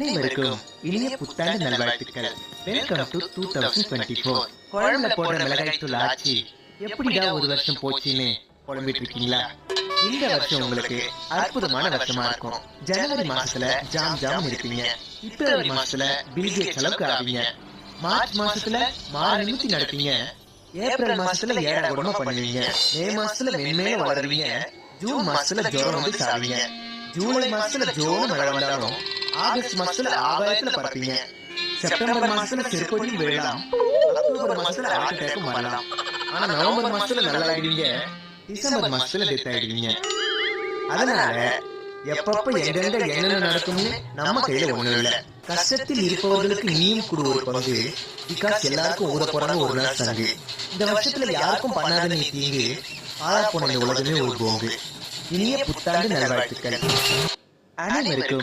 அனைவருக்கும் இனிய புத்தாண்டு நல்வாழ்த்துக்கள். Welcome to 2024. குழம்புல போடுற மிளகாய் தூள் ஆச்சு எப்படிடா ஒரு வருஷம் போச்சுன்னு புலம்பிட்டு இருக்கீங்களா? இந்த வருஷம் உங்களுக்கு அற்புதமான வருஷமா இருக்கும். ஜனவரி மாசத்துல ஜாம் இருப்பீங்க. பிப்ரவரி மாசத்துல பில்கேட்ஸ் அளவுக்கு ஆவீங்க. மார்ச் மாசத்துல மாற நிமித்தி நடப்பீங்க. ஏப்ரல் மாசத்துல ஏழா குடமா பண்ணுவீங்க. மே மாசத்துல மென்மேல வளருவீங்க. ஜூன் மாசத்துல ஜோரம் வந்து சாவீங்க. ஜூலை மாசத்துல ஜோரம் மழை வந்தாலும் ஆகஸ்ட் மாசத்துல ஆகாயத்துல பறப்பீங்க. செப்டம்பர் மாசத்துல செருப்பொடியும் விழலாம். அக்டோபர் மாசத்துல ஹார்ட் அட்டாக்கும் வரலாம். ஆனா நவம்பர் மாசத்துல நல்லா ஆயிடுவீங்க. டிசம்பர் மாசத்துல டெத் ஆயிடுவீங்க. அதனால எப்பப்ப எங்கெங்க என்னென்ன நடக்கும்னு நம்ம கையில ஒண்ணு இல்ல. கஷ்டத்தில் இருப்பவர்களுக்கு நீயும் கூட ஒரு பங்கு. பிகாஸ் எல்லாருக்கும் ஊத போறாங்க ஒரு நாள் சங்கு. இந்த வருஷத்துல யாருக்கும் பண்ணாத நீ தீங்கு. ஆளா போன இந்த உலகமே ஒரு போங்கு. இனிய புத்தாண்டு நல்வாழ்த்துக்கள். அனைவருக்கும்